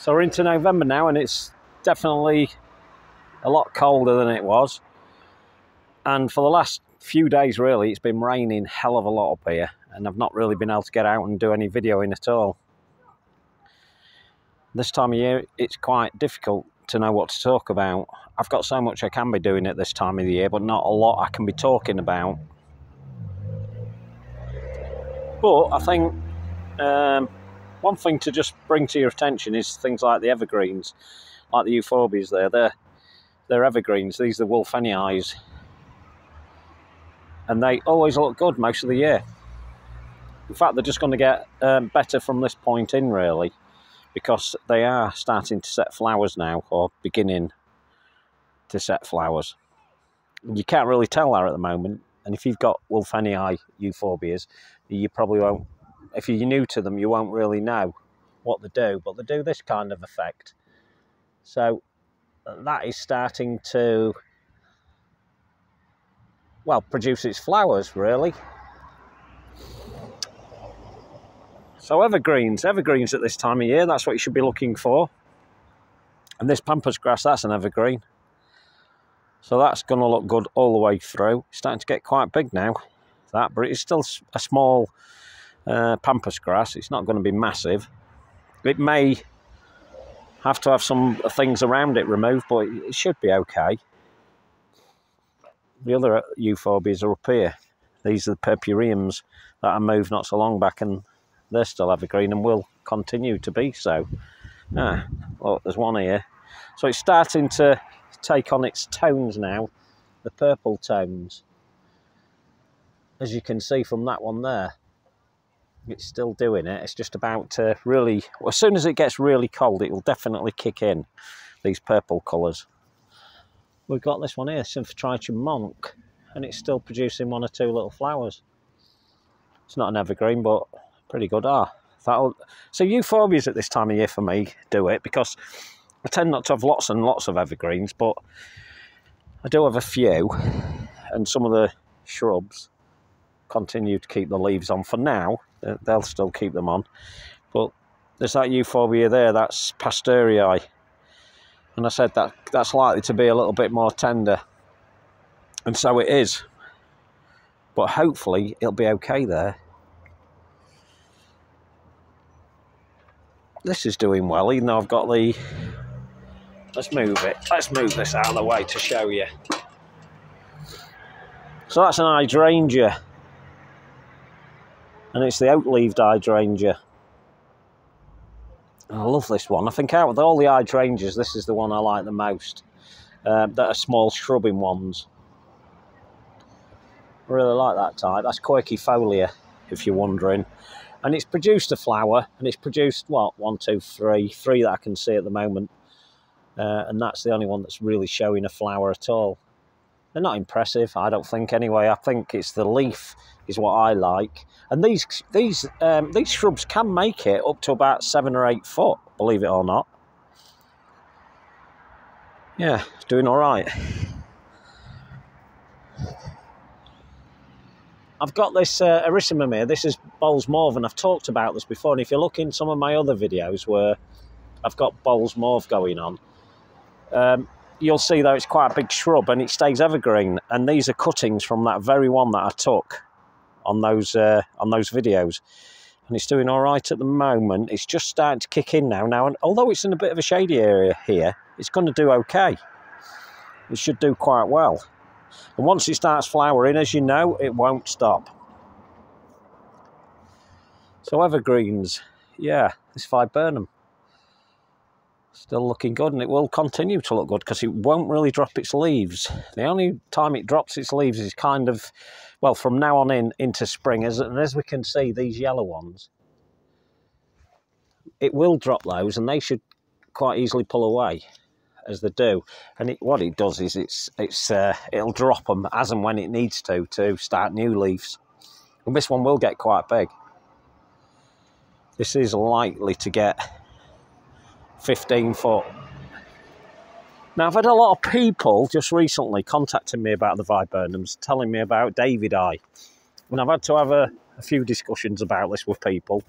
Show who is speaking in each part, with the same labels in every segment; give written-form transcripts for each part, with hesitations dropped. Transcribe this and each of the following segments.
Speaker 1: So we're into November now, and it's definitely a lot colder than it was. And for the last few days, really, it's been raining hell of a lot up here, and I've not really been able to get out and do any videoing at all. This time of year, it's quite difficult to know what to talk about. I've got so much I can be doing at this time of the year, but not a lot I can be talking about. But I think one thing to just bring to your attention is things like the evergreens, like the euphorbias there. They're evergreens. These are the wolfenii, and they always look good most of the year. In fact, they're just going to get better from this point in, really, because they are starting to set flowers now, or beginning to set flowers. You can't really tell that at the moment, and if you've got wolfenii euphorbias, you probably won't. If you're new to them, you won't really know what they do, but they do this kind of effect. So that is starting to, well, produce its flowers, really. So evergreens at this time of year, that's what you should be looking for. And this pampas grass, that's an evergreen. So that's going to look good all the way through. It's starting to get quite big now, that, but it's still a small pampas grass. It's not going to be massive. It may have to have some things around it removed, but it should be okay. The other euphorbias are up here. These are the purpureums that I moved not so long back, and they're still evergreen and will continue to be so. Look, there's one here. So it's starting to take on its tones now, the purple tones. As you can see from that one there, it's still doing it. It's just about to really, well, as soon as it gets really cold, it will definitely kick in, these purple colours. We've got this one here, Symphotrichum monk, and it's still producing one or two little flowers. It's not an evergreen, but pretty good. So euphorbias at this time of year for me do it, because I tend not to have lots and lots of evergreens, but I do have a few, and some of the shrubs continue to keep the leaves on for now. They'll still keep them on. But there's that euphorbia there, that's Pasteurii. And I said that's likely to be a little bit more tender. And so it is. But hopefully it'll be okay there. This is doing well, even though I've got the... Let's move it. Let's move this out of the way to show you. So that's an hydrangea. And it's the oak-leaved hydrangea. I love this one. I think out of all the hydrangeas, this is the one I like the most. That are small shrubbing ones. I really like that type. That's Quercifolia, if you're wondering. And it's produced a flower, and it's produced, what, 1, 2, 3. 3 that I can see at the moment. And that's the only one that's really showing a flower at all. They're not impressive, I don't think, anyway. I think it's the leaf is what I like. And these shrubs can make it up to about 7 or 8 foot, believe it or not. Yeah, doing all right. I've got this erysimum here. This is Bowles Mauve, and I've talked about this before. And if you look in some of my other videos where I've got Bowles Mauve going on, you'll see though it's quite a big shrub, and it stays evergreen. And these are cuttings from that very one that I took on those videos, and it's doing all right at the moment. It's just starting to kick in now. And although it's in a bit of a shady area here, it's going to do okay. It should do quite well. And once it starts flowering, as you know, it won't stop. So evergreens, yeah, this viburnum, still looking good, and it will continue to look good because it won't really drop its leaves. The only time it drops its leaves is kind of, well, from now on into spring. And as we can see, these yellow ones, it will drop those, and they should quite easily pull away as they do. And what it does is it'll drop them as and when it needs to start new leaves. And this one will get quite big. This is likely to get 15 foot. Now, I've had a lot of people just recently contacting me about the viburnums, telling me about Davidii. And I've had to have a few discussions about this with people.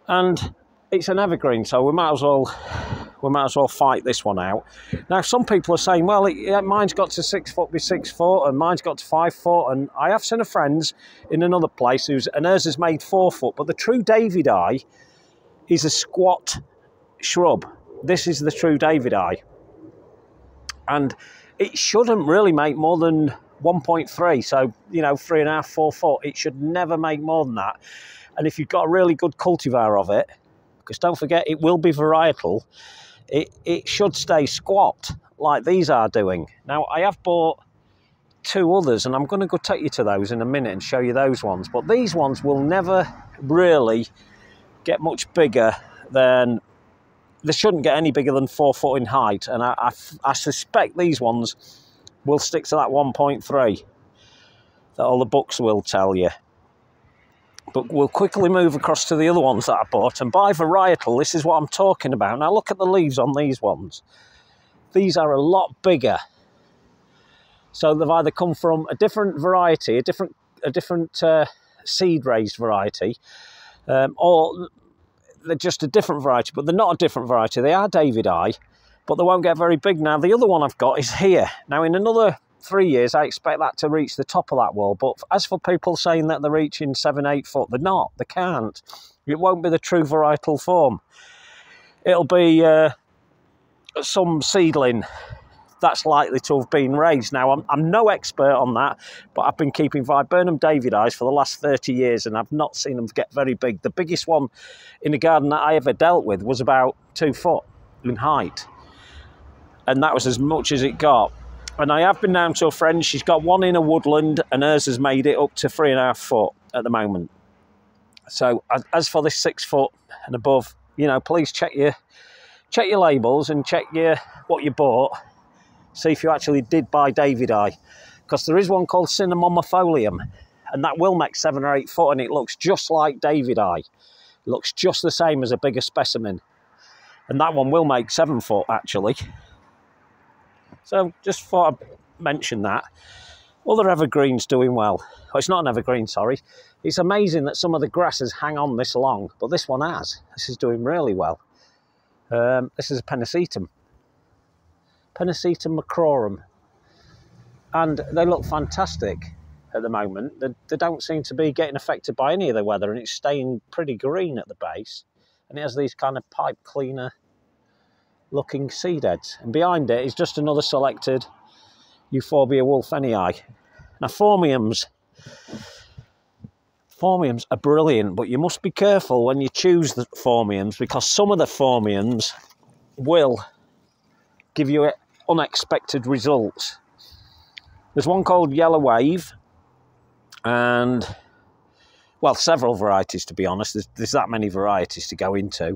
Speaker 1: And it's an evergreen, so we might as well fight this one out. Now, some people are saying, well, mine's got to 6 foot, be 6 foot, and mine's got to 5 foot. And I have seen a friend's in another place and hers is made 4 foot. But the true David eye is a squat shrub. This is the true David eye, and it shouldn't really make more than 1.3. So 3.5, 4 foot. It should never make more than that. And if you've got a really good cultivar of it, because don't forget, it will be varietal, it should stay squat like these are doing. Now, I have bought 2 others, and I'm going to go take you to those in a minute and show you those ones. But these ones will never really get much bigger than... They shouldn't get any bigger than 4 foot in height. And I suspect these ones will stick to that 1.3 that all the books will tell you. But we'll quickly move across to the other ones that I bought. And by varietal, this is what I'm talking about. Now, look at the leaves on these ones. These are a lot bigger. So they've either come from a different variety, a different seed-raised variety, or they're just a different variety. But they're not a different variety. They are David eye, but they won't get very big. Now, the other one I've got is here. Now, in another 3 years, I expect that to reach the top of that wall. But as for people saying that they're reaching 7, 8 foot, they're not. They can't. It won't be the true varietal form. It'll be some seedling that's likely to have been raised. Now, I'm no expert on that, but I've been keeping viburnum David eyes for the last 30 years, and I've not seen them get very big. The biggest one in the garden that I ever dealt with was about 2 foot in height, and that was as much as it got. And I have been down to a friend. She's got one in a woodland, and hers has made it up to 3.5 foot at the moment. So as for this 6 foot and above, please check your labels and check what you bought. See if you actually did buy David eye, because there is one called Cinnamomorpholium, and that will make 7 or 8 foot, and it looks just like David eye. It looks just the same as a bigger specimen, and that one will make 7 foot actually. So just thought I'd mention that. Other evergreens doing well. Oh, it's not an evergreen, sorry. It's amazing that some of the grasses hang on this long, but this one has. This is doing really well. This is a Pennisetum. Pennisetum macrorum. And they look fantastic at the moment. They don't seem to be getting affected by any of the weather, and it's staying pretty green at the base. And it has these kind of pipe cleaner looking seed heads. And behind it is just another selected Euphorbia wolfenii. Now, phormiums are brilliant, but you must be careful when you choose the phormiums, because some of the phormiums will give you unexpected results. There's one called Yellow Wave, and, well, several varieties, to be honest. There's that many varieties to go into.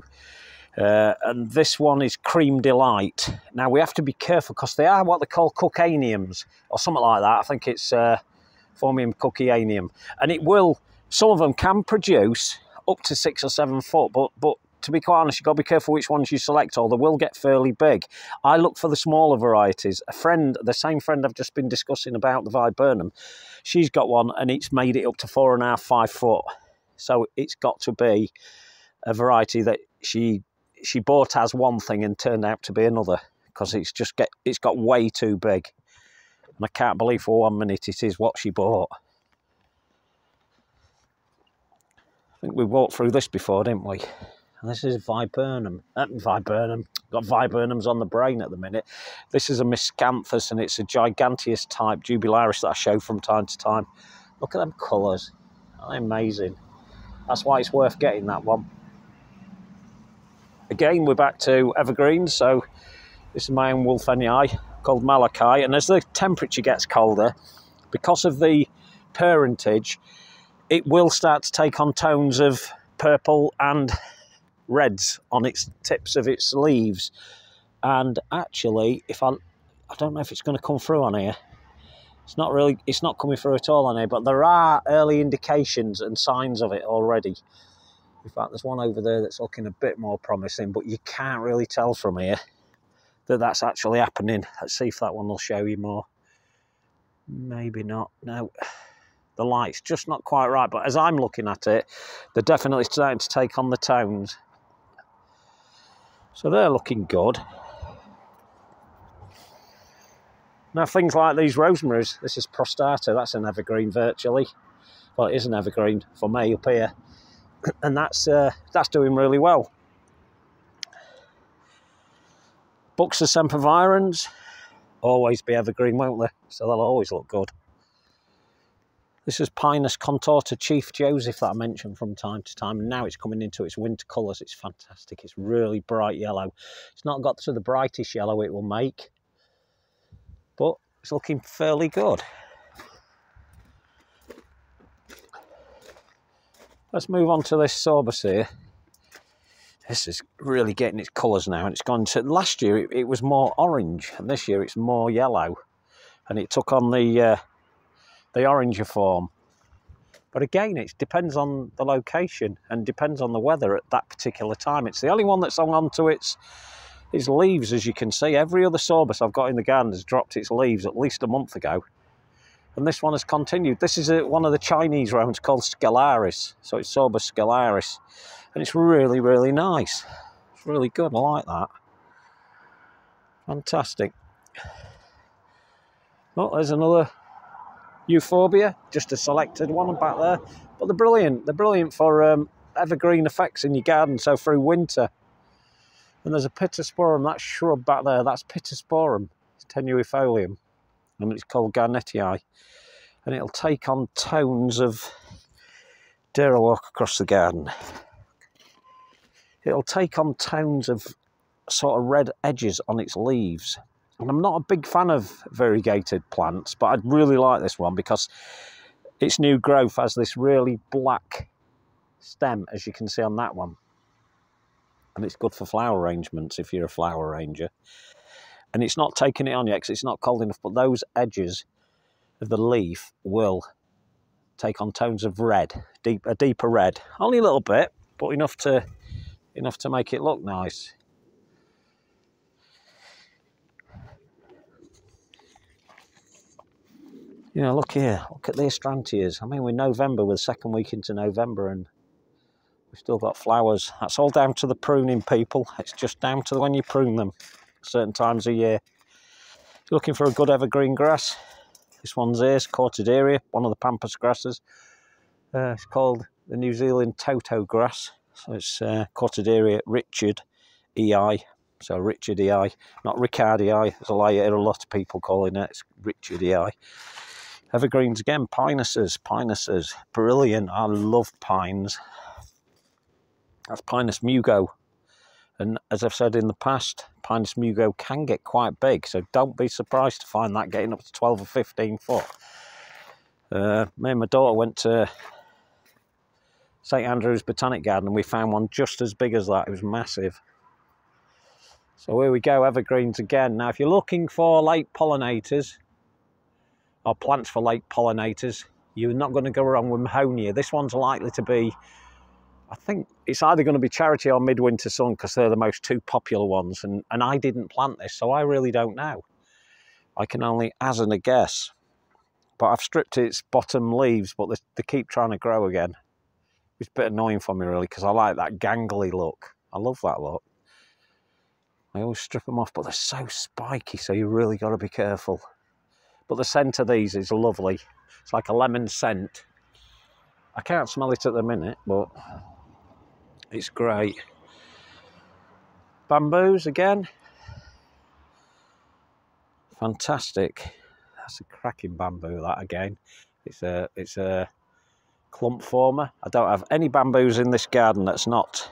Speaker 1: And this one is Cream Delight. Now, we have to be careful because they are what they call cookaniums, or something like that. I think it's Phormium cookianium. And some of them can produce up to 6 or 7 foot, but to be quite honest, you've got to be careful which ones you select, or they will get fairly big. I look for the smaller varieties. The same friend I've just been discussing about the viburnum, she's got one, and it's made it up to 4.5, 5 foot. So it's got to be a variety that she bought as one thing and turned out to be another, because it's got way too big. And I can't believe for 1 minute it is what she bought. I think we walked through this before, didn't we? And this is viburnum. Got viburnums on the brain at the minute. This is a miscanthus, and it's a giganteus type jubilaris that I show from time to time. Look at them colours. They're amazing. That's why it's worth getting that one. Again, we're back to evergreens. So this is my own wolfenii called Malachi. And as the temperature gets colder, because of the parentage, it will start to take on tones of purple and reds on its tips of its leaves. And actually, I don't know if it's going to come through on here. It's not coming through at all on here, but there are early indications and signs of it already. In fact, there's one over there that's looking a bit more promising, but you can't really tell from here that that's actually happening. Let's see if that one will show you more. Maybe not. No, the light's just not quite right, but as I'm looking at it, they're definitely starting to take on the tones. So they're looking good. Now things like these rosemaries, this is prostata, that's an evergreen virtually. Well, it is an evergreen for me up here. And that's doing really well. Buxa sempervirens, always be evergreen, won't they? So they'll always look good. This is Pinus contorta Chief Joseph that I mentioned from time to time, and now it's coming into its winter colours. It's fantastic. It's really bright yellow. It's not got to the brightest yellow it will make, but it's looking fairly good. Let's move on to this Sorbus here. This is really getting its colours now, and it's gone to... Last year it was more orange, and this year it's more yellow, and it took on the oranger form. But again, it depends on the location and depends on the weather at that particular time. It's the only one that's hung on to its leaves, as you can see. Every other Sorbus I've got in the garden has dropped its leaves at least a month ago. And this one has continued. This is one of the Chinese rounds called Scalaris. So it's Sorbus Scalaris. And it's really, really nice. It's really good. I like that. Fantastic. Oh, there's another Euphorbia, just a selected one back there, but they're brilliant. They're brilliant for evergreen effects in your garden, so through winter. And there's a Pittosporum, that shrub back there, that's Pittosporum, it's tenuifolium, and it's called Garnettii. And it'll take on tones of, dare I walk across the garden, it'll take on tones of sort of red edges on its leaves. And I'm not a big fan of variegated plants, but I'd really like this one because its new growth has this really black stem, as you can see on that one. And it's good for flower arrangements if you're a flower arranger. And it's not taking it on yet because it's not cold enough, but those edges of the leaf will take on tones of red, a deeper red. Only a little bit, but enough to make it look nice. You know, look here, look at the astrantias. I mean, we're November, we're the second week into November, and we've still got flowers. That's all down to the pruning, people. It's just down to when you prune them, certain times of year. If you're looking for a good evergreen grass, this one's here, it's Cortaderia, one of the pampas grasses. It's called the New Zealand Toto grass. So it's Cortaderia Richard EI. So Richard EI, not Ricardii, as I hear a lot of people calling it. It's Richard EI. Evergreens again, Pinuses, brilliant. I love pines. That's Pinus mugo. And as I've said in the past, Pinus mugo can get quite big, so don't be surprised to find that getting up to 12 or 15 foot. Me and my daughter went to St Andrew's Botanic Garden and we found one just as big as that. It was massive. So here we go, evergreens again. Now if you're looking for late pollinators, or plants for late pollinators, you're not going to go wrong with Mahonia. This one's likely to be, I think it's either going to be Charity or Midwinter Sun because they're the most two popular ones. And I didn't plant this, so I really don't know. I can only hazard a guess. But I've stripped its bottom leaves, but they keep trying to grow again. It's a bit annoying for me, really, because I like that gangly look. I love that look. I always strip them off, but they're so spiky, so you really got to be careful. But the scent of these is lovely. It's like a lemon scent. I can't smell it at the minute, but it's great. Bamboos again. Fantastic. That's a cracking bamboo, that again. It's a clump former. I don't have any bamboos in this garden that's not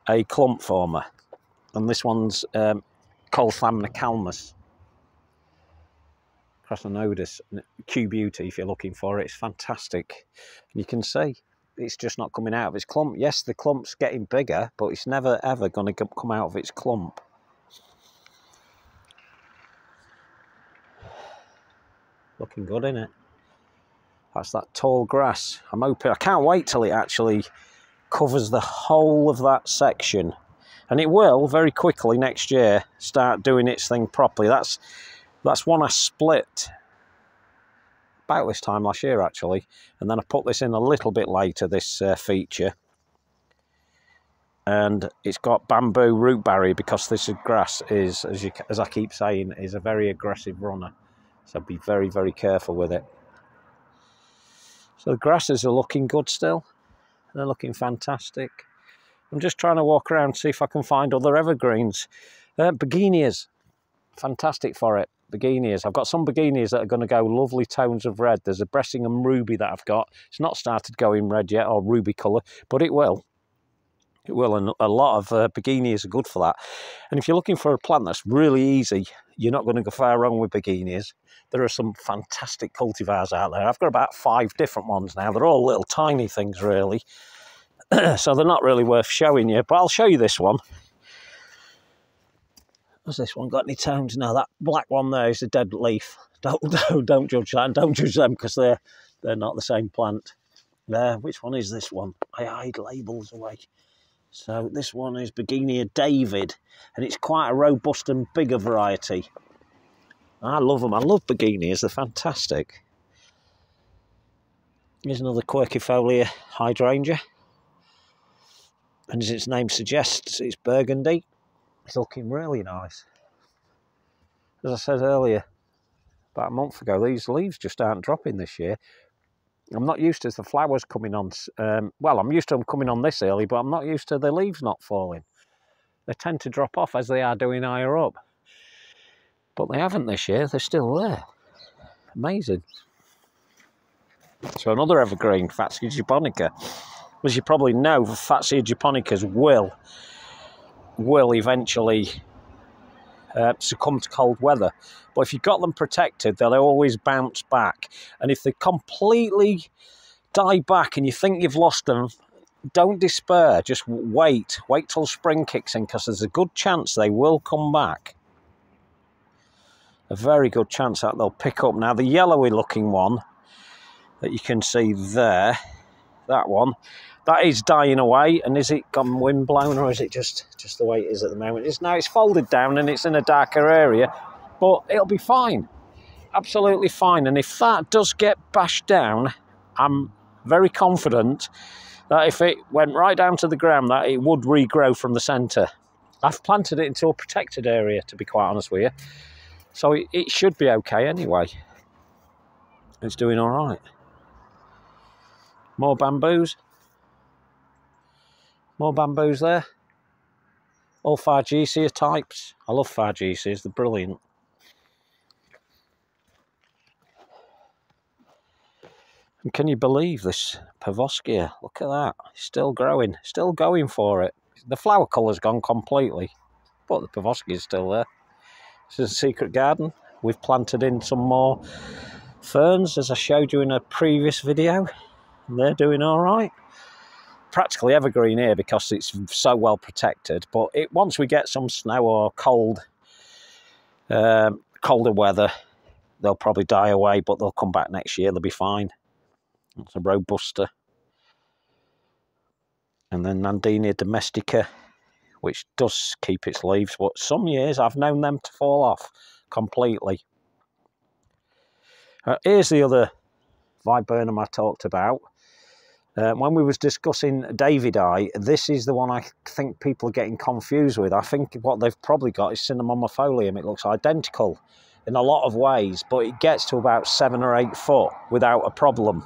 Speaker 1: a clump former. And this one's called Thamnocalmus. Crassinodus, Q Beauty if you're looking for it. It's fantastic. You can see it's just not coming out of its clump. Yes, the clump's getting bigger, but it's never ever going to come out of its clump. Looking good, isn't it? That's that tall grass. I'm hoping, I can't wait till it actually covers the whole of that section. And it will very quickly next year start doing its thing properly. That's one I split about this time last year, actually. And then I put this in a little bit later, this feature. and it's got bamboo root barrier because this grass is, as I keep saying, is a very aggressive runner. So be very, very careful with it. So the grasses are looking good still. They're looking fantastic. I'm just trying to walk around and see if I can find other evergreens. Begonias, fantastic for it. Begonias. I've got some begonias that are going to go lovely tones of red. There's a Bressingham ruby that I've got. It's not started going red yet, or ruby colour, but it will. It will, and a lot of begonias are good for that. And if you're looking for a plant that's really easy, you're not going to go far wrong with begonias. There are some fantastic cultivars out there. I've got about 5 different ones now. They're all little tiny things, really. So they're not really worth showing you, but I'll show you this one. Has this one got any tones? No, that black one there is a dead leaf. Don't judge that, and don't judge them because they're not the same plant. There, which one is this one? I hide labels away. So this one is Begonia David, and it's quite a robust and bigger variety. I love them. I love begonias. They're fantastic. Here's another quercifolia hydrangea. And as its name suggests, it's burgundy. It's looking really nice. As I said earlier, about a month ago, these leaves just aren't dropping this year. I'm not used to the flowers coming on. Well, I'm used to them coming on this early, but I'm not used to the leaves not falling. They tend to drop off as they are doing higher up. But they haven't this year. They're still there. Amazing. So another evergreen, Fatsia japonica. As you probably know, Fatsia japonicas will eventually succumb to cold weather. But if you've got them protected, they'll always bounce back. And if they completely die back and you think you've lost them, don't despair. Just wait till spring kicks in, because there's a good chance they will come back. A very good chance that they'll pick up. Now the yellowy looking one that you can see there, that one, that is dying away. And is it gone wind blown, or is it just the way it is at the moment? It's folded down and it's in a darker area, but it'll be fine. Absolutely fine. And if that does get bashed down, I'm very confident that if it went right down to the ground, that it would regrow from the centre. I've planted it into a protected area, to be quite honest with you. So it should be okay anyway. It's doing all right. More bamboos. More bamboos there. All Fargesia types. I love Fargesias, they're brilliant. And can you believe this Pavoskea? Look at that. It's still growing, still going for it. The flower colour's gone completely, but the Pavoskea is still there. This is a secret garden. We've planted in some more ferns, as I showed you in a previous video. And they're doing all right. Practically evergreen here because it's so well protected. But once we get some snow or colder weather, they'll probably die away, but they'll come back next year. They'll be fine. It's a robusta. And then Nandinia domestica, which does keep its leaves, but some years I've known them to fall off completely. Here's the other viburnum I talked about. When we was discussing Davidi, this is the one I think people are getting confused with. I think what they've probably got is Cinnamomifolium. It looks identical in a lot of ways, but it gets to about 7 or 8 foot without a problem.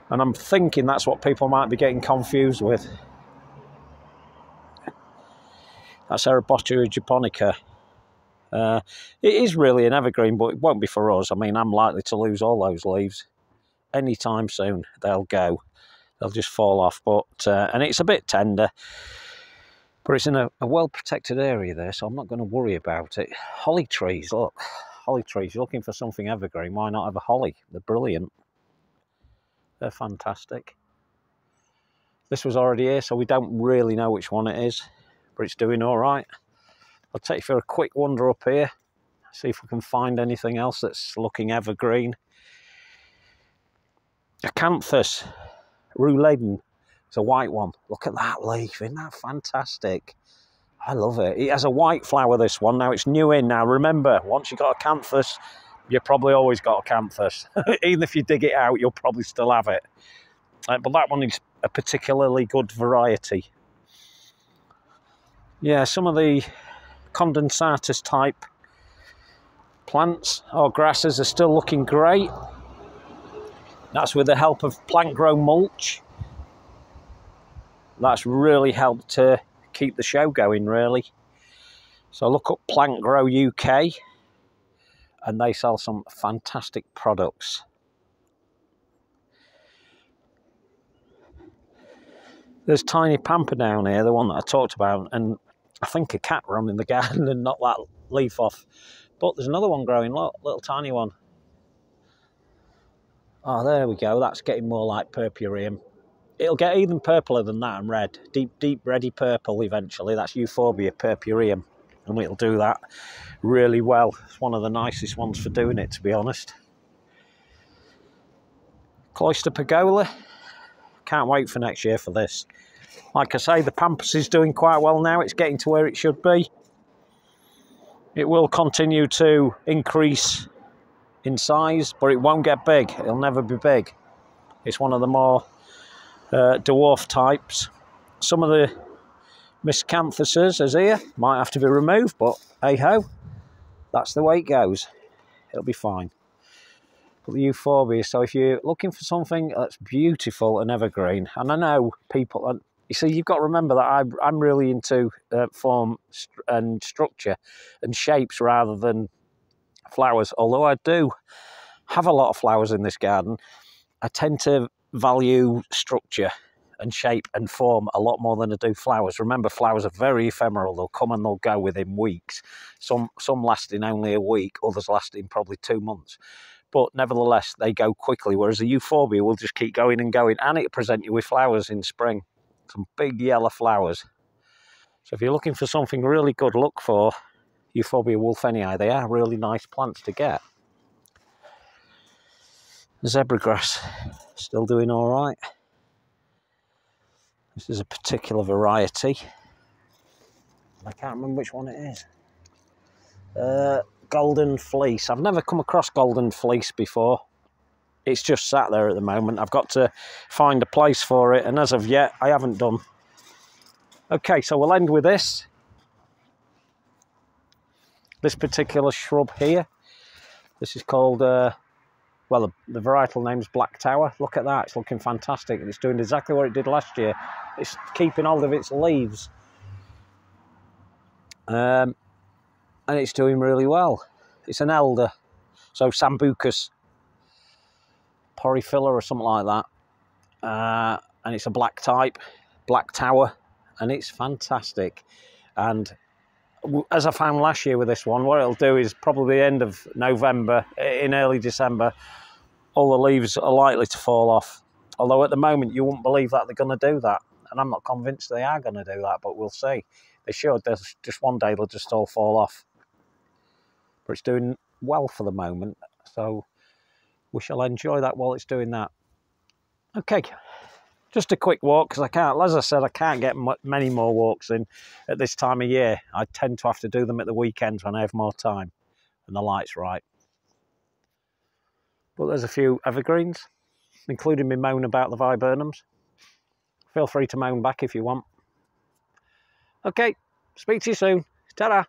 Speaker 1: And I'm thinking that's what people might be getting confused with. That's Ereboscia japonica. It is really an evergreen, but it won't be for us. I mean, I'm likely to lose all those leaves anytime soon. They'll go. They'll just fall off. But and it's a bit tender, but it's in a well-protected area there, so I'm not going to worry about it. Holly trees, look. Holly trees. You're looking for something evergreen. Why not have a holly? They're brilliant. They're fantastic. This was already here, so we don't really know which one it is, but it's doing all right. I'll take you for a quick wander up here, see if we can find anything else that's looking evergreen. Acanthus Rouladen. It's a white one. Look at that leaf. Isn't that fantastic? I love it. It has a white flower, this one. Now, it's new in. Now, remember, once you've got acanthus, you've probably always got acanthus. Even if you dig it out, you'll probably still have it. But that one is a particularly good variety. Yeah, some of the condensatus type plants or grasses are still looking great. That's with the help of plant grow mulch. That's really helped to keep the show going, really. So look up Plant Grow UK, and they sell some fantastic products. There's Tiny Pamper down here, the one that I talked about, and I think a cat ran in the garden and knocked that leaf off. But there's another one growing, look, little tiny one. Oh, there we go, that's getting more like purpureum. It'll get even purpler than that and red. Deep reddy purple eventually. That's Euphorbia purpureum, and it'll do that really well. It's one of the nicest ones for doing it, to be honest. Cloister Pergola. Can't wait for next year for this. Like I say, the Pampas is doing quite well now. It's getting to where it should be. It will continue to increase in size, but it won't get big. It'll never be big. It's one of the more dwarf types. Some of the miscanthuses is here. Might have to be removed, but hey-ho. That's the way it goes. It'll be fine. But the Euphorbia, so if you're looking for something that's beautiful and evergreen, and I know people, you see, you've got to remember that I'm really into form and structure and shapes rather than flowers. Although I do have a lot of flowers in this garden, I tend to value structure and shape and form a lot more than I do flowers. Remember, flowers are very ephemeral. They'll come and they'll go within weeks. Some lasting only a week, others lasting probably 2 months. But nevertheless, they go quickly, whereas the Euphorbia will just keep going and going, and it'll present you with flowers in spring. Some big yellow flowers. So if you're looking for something really good, look for Euphorbia wolfenii. They are really nice plants to get. Zebra grass, still doing all right. This is a particular variety. I can't remember which one it is. Golden fleece. I've never come across golden fleece before. It's just sat there at the moment. I've got to find a place for it, and as of yet, I haven't done. Okay, so we'll end with this. This particular shrub here. This is called, well, the varietal name is Black Tower. Look at that, it's looking fantastic. And it's doing exactly what it did last year. It's keeping hold of its leaves. And it's doing really well. It's an elder, so Sambucus porifila or something like that. And it's a black type, Black Tower, and it's fantastic. And as I found last year with this one, what it'll do is probably the end of November, in early December, all the leaves are likely to fall off. Although at the moment you wouldn't believe that they're going to do that. And I'm not convinced they are going to do that, but we'll see. They should. There's just one day they'll just all fall off. But it's doing well for the moment, so we shall enjoy that while it's doing that. Okay, just a quick walk, because I can't, as I said, I can't get many more walks in at this time of year. I tend to have to do them at the weekends when I have more time and the light's right. But there's a few evergreens, including me moan about the viburnums. Feel free to moan back if you want. Okay, speak to you soon. Ta-da!